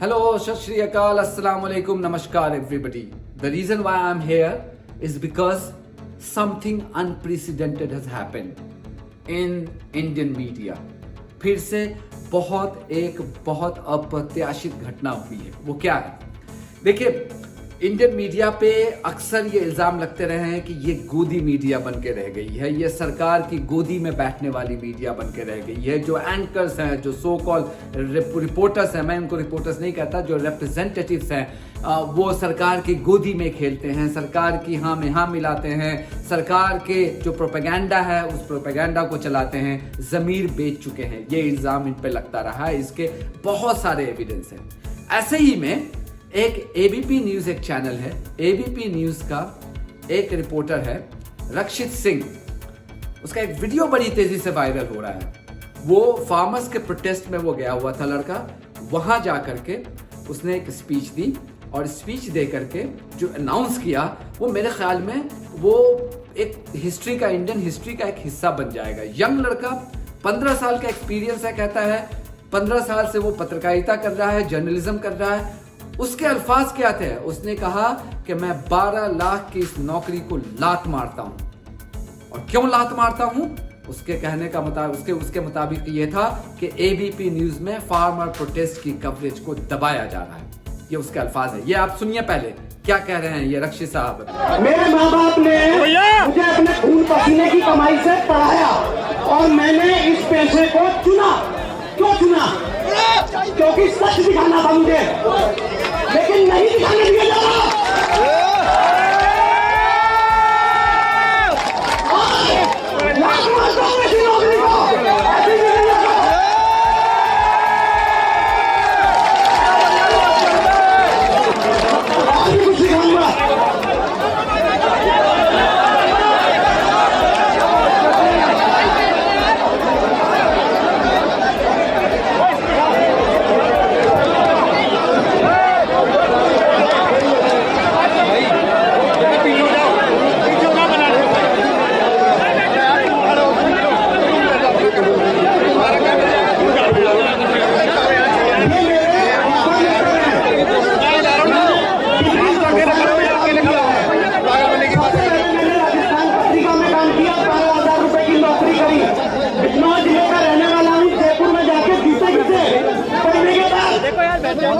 Hello, Shat Shri Akal, Assalamu Alaikum, Namaskar everybody. The reason why I'm here is because something unprecedented has happened in Indian media. फिर से बहुत अप्रत्याशित घटना हुई है। वो क्या है? देखिए, इंडियन मीडिया पे अक्सर ये इल्ज़ाम लगते रहे हैं कि ये गोदी मीडिया बन के रह गई है, ये सरकार की गोदी में बैठने वाली मीडिया बन के रह गई है। जो एंकर्स हैं, जो सो कॉल रिपोर्टर्स हैं, मैं उनको रिपोर्टर्स नहीं कहता, जो रिप्रेजेंटेटिव्स हैं, वो सरकार की गोदी में खेलते हैं, सरकार की हाँ में हाँ मिलाते हैं, सरकार के जो प्रोपेगेंडा है उस प्रोपेगेंडा को चलाते हैं, ज़मीर बेच चुके हैं। ये इल्ज़ाम इन पे लगता रहा है, इसके बहुत सारे एविडेंस हैं। ऐसे ही में एक एबीपी न्यूज एक चैनल है, एबीपी न्यूज का एक रिपोर्टर है रक्षित सिंह, उसका एक वीडियो बड़ी तेजी से वायरल हो रहा है। वो फार्मर्स के प्रोटेस्ट में वो गया हुआ था लड़का, वहां जाकर के उसने एक स्पीच दी और स्पीच दे करके जो अनाउंस किया वो मेरे ख्याल में वो एक हिस्ट्री का, इंडियन हिस्ट्री का एक हिस्सा बन जाएगा। यंग लड़का, 15 साल का एक्सपीरियंस है, कहता है 15 साल से वो पत्रकारिता कर रहा है, जर्नलिज्म कर रहा है। उसके अल्फाज क्या थे? उसने कहा कि मैं 12 लाख की इस नौकरी को लात मारता हूं। और क्यों लात मारता हूं? उसके कहने का मुताबिक, उसके मुताबिक ये था कि एबीपी न्यूज में फार्मर प्रोटेस्ट की कवरेज को दबाया जा रहा है। ये उसके अल्फाज है। ये आप सुनिए पहले क्या कह रहे हैं ये रक्षित साहब। मेरे माँ बाप ने मुझे अपने खून पसीने की कमाई से पढ़ाया और मैंने इस पेशे को चुना। क्यों चुना? क्योंकि सच दिखाना था मुझे, लेकिन नहीं दिखाने दिया जा रहा। लात मारता हूं ऐसी नौकरी को, ऐसी जिंदगी को। आज भी कुछ दिखाऊंगा।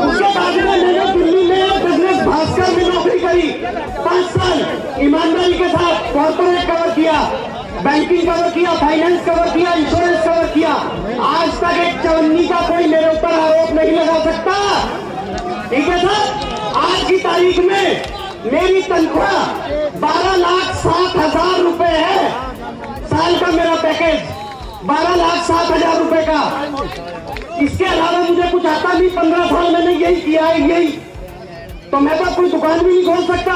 उसके बाद में मैंने दिल्ली में बिजनेस भास्कर में नौकरी करी 5 साल। ईमानदारी के साथ कॉर्पोरेट कवर किया, बैंकिंग कवर किया, फाइनेंस कवर किया, इंश्योरेंस कवर किया। आज तक एक चवन्नी का कोई मेरे ऊपर आरोप नहीं लगा सकता। ठीक है सर? आज की तारीख में मेरी तनख्वाह 12,07,000 रुपए है। साल का मेरा पैकेज 12,07,000 रुपए का। इसके अलावा मुझे कुछ आता नहीं। 15 साल मैंने यही किया है, यही। तो मैं तो कोई दुकान भी नहीं खोल सकता,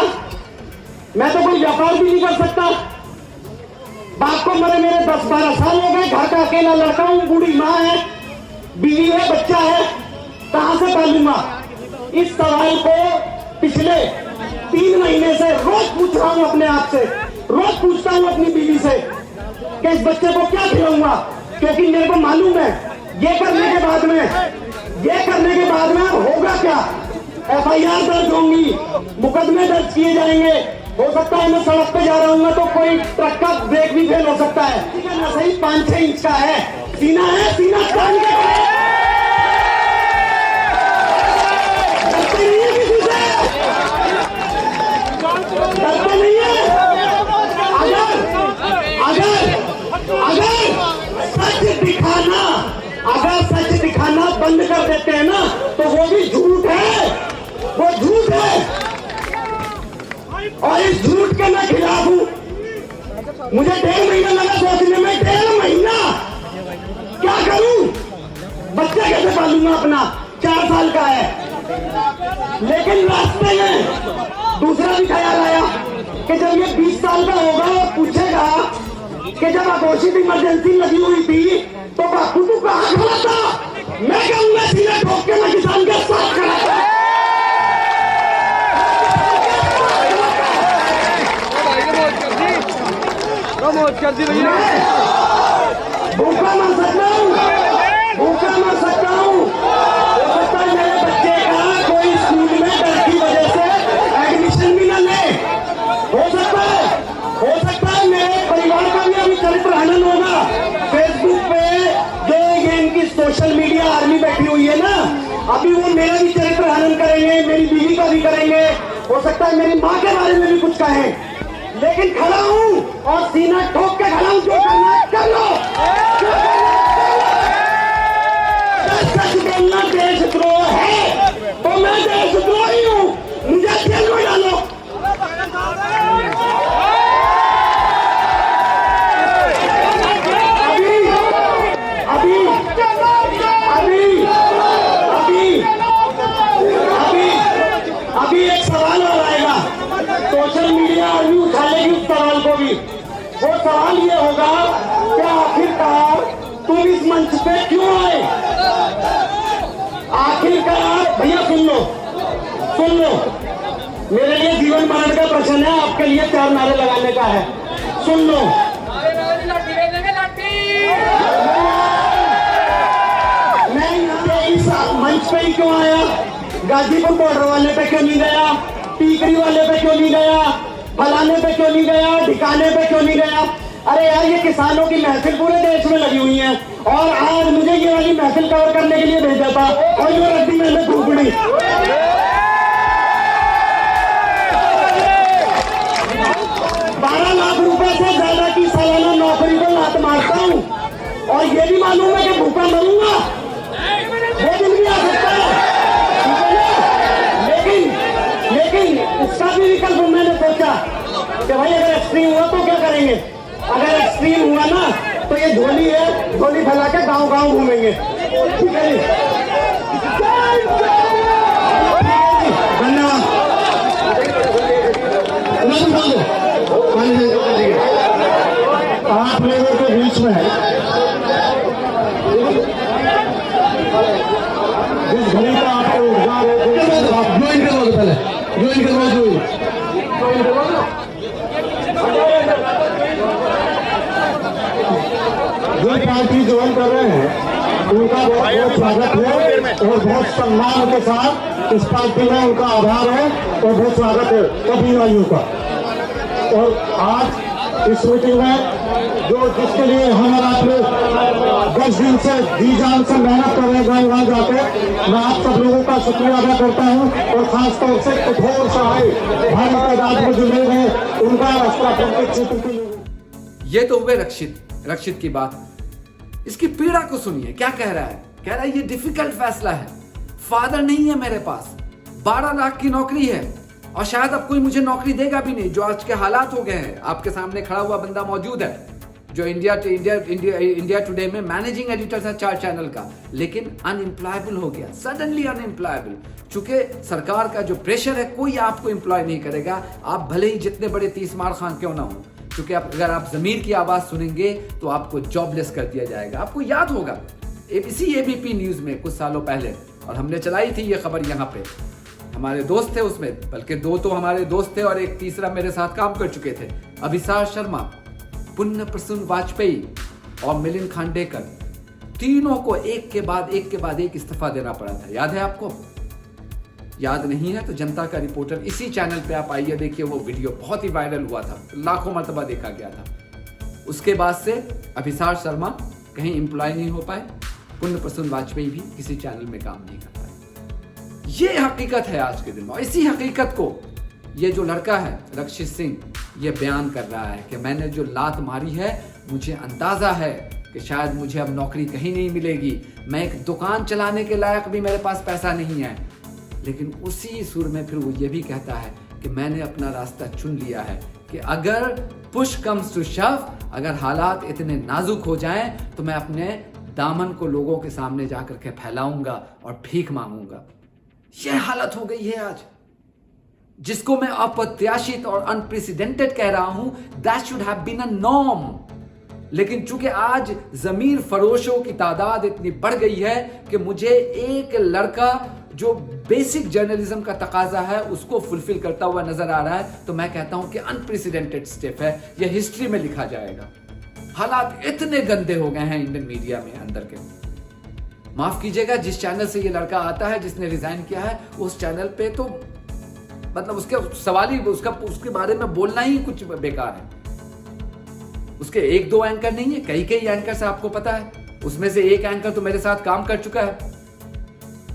मैं तो कोई व्यापार भी नहीं कर सकता। बाप को मरे मेरे 10-12 साल हो गए, घर का अकेला लड़का हूं, बूढ़ी माँ है, बीवी है, बच्चा है, कहां से पालूंगा? इस सवाल को पिछले 3 महीने से रोज पूछ रहा हूं अपने आप से, रोज पूछता हूं अपनी बीवी से कि इस बच्चे को क्या खिलाऊंगा, क्योंकि मेरे को मालूम है ये करने के बाद में होगा क्या? FIR दर्ज होंगी, मुकदमे दर्ज किए जाएंगे। हो सकता है मैं सड़क पे जा रहा हूँ तो कोई ट्रक का ब्रेक भी फेल हो सकता है। ठीक है ना? सही 5-6 इंच का है, सीना है, सीना तान के डरते नहीं है, किसी से डरते नहीं है। अगर सच दिखाना बंद कर देते हैं ना तो वो भी झूठ है, वो झूठ है। और इस झूठ के मैं खिलाफ हूं। मुझे 1.5 महीना लगा सोचने में, 1.5 महीना क्या करूं? बच्चा कैसे पालूंगा अपना? 4 साल का है। लेकिन रास्ते में दूसरा भी ख्याल आया कि जब ये 20 साल का होगा और पूछेगा कि जब अघोषित इमरजेंसी लगी हुई थी तो बापू तू कहां खड़ा था? मैं कहूंगा सीधे ठोक के मैं किसान के साथ खड़ा था। भूखा मर सकता हूं, भूखा मर सकता हूं। हो सकता है मेरे बच्चे का अभी वो मेरा भी चरित्र हनन करेंगे, मेरी बीवी का भी करेंगे, हो सकता है मेरी माँ के बारे में भी कुछ कहें, लेकिन खड़ा हूं और सीना ठोक के खड़ा हूं। जो करना है कर लो, जो करना है कर लो। सच बोलना देशद्रोह है तो मैं देशद्रोही हूं, मुझे जेल में डालो। अभी एक सवाल और आएगा, सोशल मीडिया अभी उठा लेगी उस सवाल को भी। वो सवाल ये होगा कि आखिरकार तुम इस मंच पे क्यों आए? आखिरकार भैया सुन लो, मेरे लिए जीवन मरण का प्रश्न है, आपके लिए 4 नारे लगाने का है। सुन लो, मैं यहाँ पे इस मंच पे ही क्यों आया? गाजीपुर बॉर्डर वाले पे क्यों नहीं गया? टीकरी वाले पे क्यों नहीं गया? फलाने पे क्यों नहीं गया? ठिकाने पे क्यों नहीं गया? अरे यार, ये किसानों की महफिल पूरे देश में लगी हुई है और आज मुझे ये वाली महफिल कवर करने के लिए भेजा था और ये रद्दी मैंने ढूंढी। 12 लाख रुपए से ज्यादा की सालाना नौकरी को लात मारता हूँ और ये भी मालूम है कि भूखा मरूंगा, वो दिन भी आ सकता है। लेकिन उसका भी विकल्प मैंने सोचा कि भाई अगर एक्सट्रीम हुआ तो क्या करेंगे? अगर एक्सट्रीम हुआ ना तो ये झोली है, झोली फैला के गांव गांव घूमेंगे। ठीक है जी, धन्यवाद। आप लोगों के बीच में जिस घड़ी का आपको उद्गार है, आप ज्वाइन करवा दो, पहले ज्वाइन करवा दो। जो पार्टी ज्वाइन कर रहे हैं उनका बहुत स्वागत है और बहुत सम्मान के साथ इस पार्टी में उनका आभार है और बहुत स्वागत है सभी भाइयों का। और आज इस मीटिंग में जिसके लिए हम आप लोग 10 दिन से जी जान से मेहनत कर रहे हैं वहां जाके, मैं आप सब लोगों का शुक्रिया अदा करता हूं और खासतौर से कठोर सहाय भारी तादाद में जो लोग हैं उनका राष्ट्रपति क्षेत्र के लोग। ये तो हुए रक्षित की बात। इसकी पीड़ा को सुनिए, क्या कह रहा है? कह रहा है ये डिफिकल्ट फैसला है, फादर नहीं है मेरे पास, 12 लाख की नौकरी है और शायद अब कोई मुझे नौकरी देगा भी नहीं, जो आज के हालात हो गए हैं। आपके सामने खड़ा हुआ बंदा मौजूद है जो इंडिया टुडे में मैनेजिंग एडिटर था 4 चैनल का, लेकिन अनएम्प्लॉयबल हो गया, सडनली अनएम्प्लॉयबल। चूंकि सरकार का जो प्रेशर है, कोई आपको एम्प्लॉय नहीं करेगा, आप भले ही जितने बड़े 30 मार खान क्यों ना हो। क्योंकि अगर आप ज़मीर की आवाज़ सुनेंगे तो आपको जॉबलेस कर दिया जाएगा। आपको याद होगा इसी एबीपी न्यूज़ में कुछ सालों पहले, और हमने चलाई थी ये खबर यहाँ पे, हमारे दोस्त थे उसमें, बल्कि 2 तो हमारे दोस्त थे और एक तीसरा मेरे साथ काम कर चुके थे, अभिसार शर्मा, पुण्य प्रसून वाजपेयी और मिलिंद खांडेकर। तीनों को एक के बाद एक इस्तीफा देना पड़ा था। याद है आपको? याद नहीं है तो जनता का रिपोर्टर इसी चैनल पे आप आइए, देखिए वो वीडियो बहुत ही वायरल हुआ था, लाखों मर्तबा देखा गया था। उसके बाद से अभिसार शर्मा कहीं एम्प्लॉय नहीं हो पाए, पुण्य प्रसून वाजपेयी भी किसी चैनल में काम नहीं कर पाए। ये हकीकत है आज के दिन में। इसी हकीकत को ये जो लड़का है रक्षित सिंह ये बयान कर रहा है कि मैंने जो लात मारी है, मुझे अंदाजा है कि शायद मुझे अब नौकरी कहीं नहीं मिलेगी, मैं एक दुकान चलाने के लायक भी मेरे पास पैसा नहीं है। लेकिन उसी सुर में फिर वो ये भी कहता है कि मैंने अपना रास्ता चुन लिया है कि अगर पुश कम्स टू शव, अगर हालात इतने नाजुक हो जाएं तो मैं अपने दामन को लोगों के सामने जाकर के फैलाऊंगा और भीख मांगूंगा। यह हालत हो गई है आज, जिसको मैं अप्रत्याशित और अनप्रेसिडेंटेड कह रहा हूं। That should have been a norm. लेकिन चूंकि आज जमीर फरोशों की तादाद इतनी बढ़ गई है कि मुझे एक लड़का जो बेसिक जर्नलिज्म का तकाजा है उसको फुलफिल करता हुआ नजर आ रहा है, तो मैं कहता हूं कि अनप्रेसिडेंटेड स्टेप है, यह हिस्ट्री में लिखा जाएगा। हालात इतने गंदे हो गए हैं इंडियन मीडिया में अंदर के। माफ कीजिएगा, जिस चैनल से ये लड़का आता है, जिसने रिजाइन किया है, उस चैनल पे तो मतलब उसके सवाल ही उसके बारे में बोलना ही कुछ बेकार है। उसके 1-2 एंकर नहीं है, कई एंकर से आपको पता है। उसमें से एक एंकर तो मेरे साथ काम कर चुका है।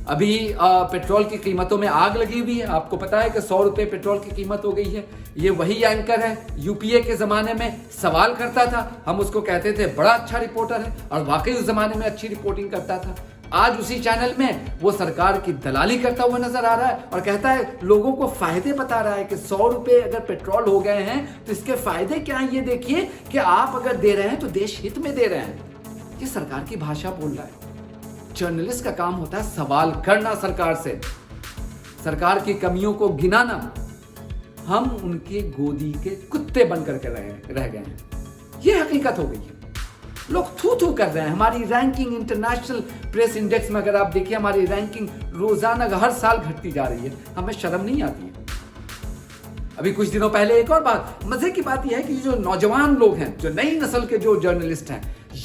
अभी पेट्रोल की कीमतों में आग लगी हुई है। आपको पता है कि 100 रुपए पेट्रोल की कीमत हो गई है। ये वही एंकर है यूपीए के जमाने में सवाल करता था, हम उसको कहते थे बड़ा अच्छा रिपोर्टर है, और वाकई उस जमाने में अच्छी रिपोर्टिंग करता था। आज उसी चैनल में वो सरकार की दलाली करता हुआ नजर आ रहा है और कहता है लोगों को फायदे बता रहा है कि 100 रुपए अगर पेट्रोल हो गए हैं तो इसके फायदे क्या हैं, ये देखिए कि आप अगर दे रहे हैं तो देश हित में दे रहे हैं। ये सरकार की भाषा बोल रहा है। जर्नलिस्ट का काम होता है सवाल करना सरकार से, सरकार की कमियों को गिनाना। हम उनके गोदी के कुत्ते बन करके रह गए हैं। ये हकीकत हो गई है। लोग थू थू कर रहे हैं। हमारी रैंकिंग इंटरनेशनल प्रेस इंडेक्स में अगर आप देखिए, हमारी रैंकिंग रोजाना हर साल घटती जा रही है। हमें शर्म नहीं आती है। अभी कुछ दिनों पहले एक और बात, मजे की बात यह है कि जो नौजवान लोग हैं, जो नई नस्ल के जो जर्नलिस्ट हैं,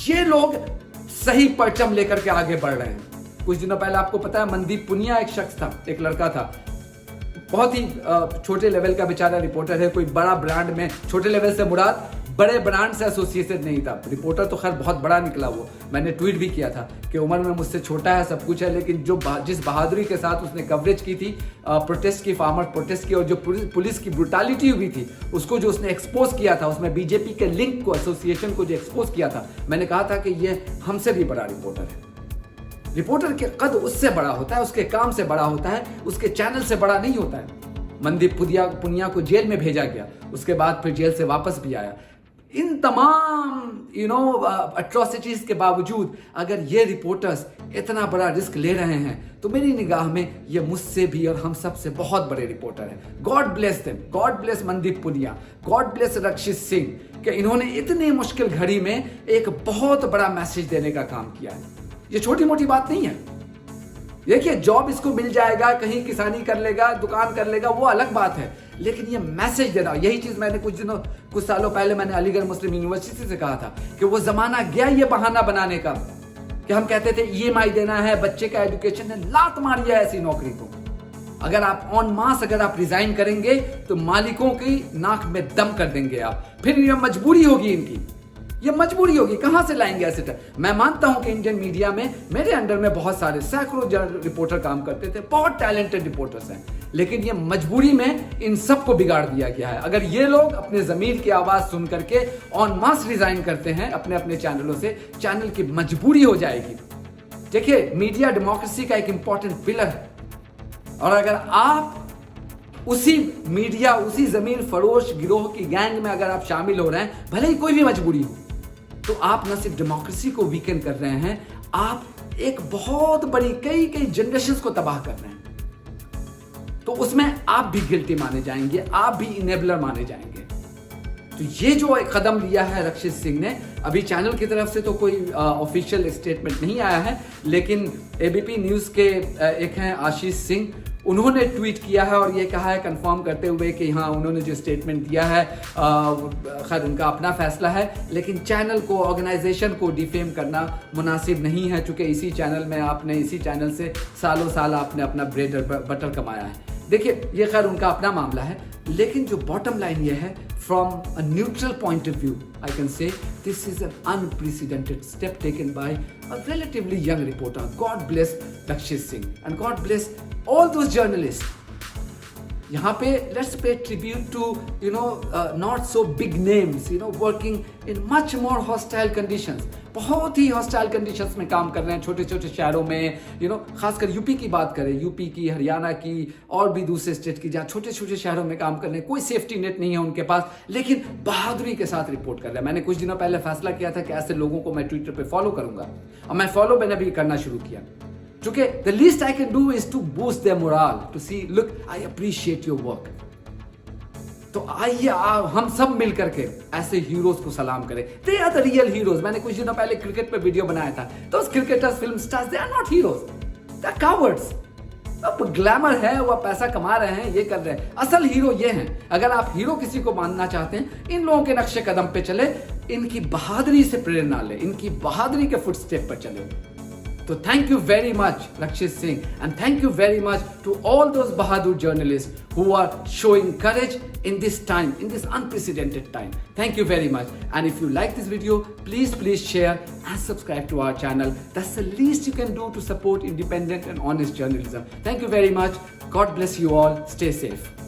ये लोग सही परचम लेकर के आगे बढ़ रहे हैं। कुछ दिनों पहले आपको पता है मनदीप पुनिया एक शख्स था, एक लड़का था, बहुत ही छोटे लेवल का बेचारा रिपोर्टर है। कोई बड़ा ब्रांड में, छोटे लेवल से मुराद बड़े ब्रांड से एसोसिएटेड नहीं था। रिपोर्टर तो खैर बहुत बड़ा निकला वो। मैंने ट्वीट भी किया था कि उम्र में मुझसे छोटा है, सब कुछ है, लेकिन जिस बहादुरी के साथ उसने कवरेज की थी प्रोटेस्ट की, फार्मर प्रोटेस्ट की, और जो पुलिस की ब्रुटालिटी हुई थी उसको जो उसने एक्सपोज किया था, उसमें बीजेपी के लिंक को, एसोसिएशन को जो एक्सपोज किया था, मैंने कहा था कि ये हमसे भी बड़ा रिपोर्टर है। रिपोर्टर के कद उससे बड़ा होता है, उसके काम से बड़ा होता है, उसके चैनल से बड़ा नहीं होता है। मनदीप पुनिया को जेल में भेजा गया, उसके बाद फिर जेल से वापस भी आया। इन तमाम अट्रॉसिटीज के बावजूद अगर ये रिपोर्टर्स इतना बड़ा रिस्क ले रहे हैं तो मेरी निगाह में ये मुझसे भी और हम सब से बहुत बड़े रिपोर्टर हैं। God bless them, God bless Mandeep Punia, God bless Rakshit Singh कि इन्होंने इतनी मुश्किल घड़ी में एक बहुत बड़ा मैसेज देने का काम किया है। ये छोटी मोटी बात नहीं है। देखिए, जॉब इसको मिल जाएगा, कहीं किसानी कर लेगा, दुकान कर लेगा, वो अलग बात है, लेकिन ये मैसेज देना, यही चीज मैंने कुछ सालों पहले मैंने अलीगढ़ मुस्लिम यूनिवर्सिटी से कहा था कि वो जमाना गया ये बहाना बनाने का कि हम कहते थे ईएमआई देना है, बच्चे का एजुकेशन है, लात मारिए ऐसी नौकरी को। अगर आप ऑन मास अगर आप रिजाइन करेंगे तो मालिकों की नाक में दम कर देंगे आप। फिर ये मजबूरी होगी इनकी, ये मजबूरी होगी, कहां से लाएंगे ऐसे? मैं मानता हूं कि इंडियन मीडिया में मेरे अंडर में बहुत सारे सैकड़ों रिपोर्टर काम करते थे, बहुत टैलेंटेड रिपोर्टर्स हैं, लेकिन ये मजबूरी में इन सबको बिगाड़ दिया गया है। अगर ये लोग अपने जमीर की आवाज सुन करके ऑन मास रिजाइन करते हैं अपने अपने चैनलों से, चैनल की मजबूरी हो जाएगी। देखिए, मीडिया डेमोक्रेसी का एक इंपॉर्टेंट पिलर है, और अगर आप उसी मीडिया, उसी जमीन फरोश गिरोह की गैंग में अगर आप शामिल हो रहे हैं, भले ही कोई भी मजबूरी हो, तो आप न सिर्फ डेमोक्रेसी को वीकन कर रहे हैं, आप एक बहुत बड़ी कई जनरेशंस को तबाह कर रहे हैं। तो उसमें आप भी गिल्टी माने जाएंगे, आप भी इनेबलर माने जाएंगे। तो ये जो एक कदम लिया है रक्षित सिंह ने, अभी चैनल की तरफ से तो कोई ऑफिशियल स्टेटमेंट नहीं आया है, लेकिन एबीपी न्यूज के एक हैं आशीष सिंह, उन्होंने ट्वीट किया है और ये कहा है कंफर्म करते हुए कि हाँ, उन्होंने जो स्टेटमेंट दिया है खैर उनका अपना फैसला है, लेकिन चैनल को, ऑर्गेनाइजेशन को डिफेम करना मुनासिब नहीं है, चूंकि इसी चैनल से सालों साल आपने अपना ब्रेड और बटर कमाया है। देखिए, ये खैर उनका अपना मामला है, लेकिन जो बॉटम लाइन ये है, from a neutral point of view, I can say this is an unprecedented step taken by a relatively young reporter. God bless Rakshit Singh and God bless all those journalists. यहाँ पे let's pay tribute to not so big names, working in much more hostile conditions. बहुत ही hostile conditions में काम कर रहे हैं, छोटे छोटे शहरों में, खासकर यूपी की बात करें, यूपी की, हरियाणा की और भी दूसरे स्टेट की, जहाँ छोटे छोटे शहरों में काम कर रहे हैं, कोई सेफ्टी नेट नहीं है उनके पास, लेकिन बहादुरी के साथ रिपोर्ट कर रहे हैं। मैंने कुछ दिनों पहले फैसला किया था कि ऐसे लोगों को मैं ट्विटर पे फॉलो करूंगा, और मैं फॉलो मैंने भी करना शुरू किया, क्योंकि the least I can do is to boost their morale, to see, look, I appreciate your work. तो आइए हम सब मिल करके ऐसे हीरोज को सलाम करें। They are the real heroes. मैंने कुछ दिनों पहले क्रिकेट पे वीडियो बनाया था, तो उस cricketers, film stars, they are not heroes, they are cowards. अब ग्लैमर है, वो पैसा कमा रहे हैं, ये कर रहे हैं, असल हीरो ये हैं। अगर आप हीरो किसी को मानना चाहते हैं, इन लोगों के नक्शे कदम पे चले, इनकी बहादुरी से प्रेरणा ले, इनकी बहादुरी के फुटस्टेप पर चले। So thank you very much, Rakshit Singh, and thank you very much to all those Bahadur journalists who are showing courage in this time, in this unprecedented time. Thank you very much. And if you like this video, please share and subscribe to our channel. That's the least you can do to support independent and honest journalism. Thank you very much. God bless you all. Stay safe.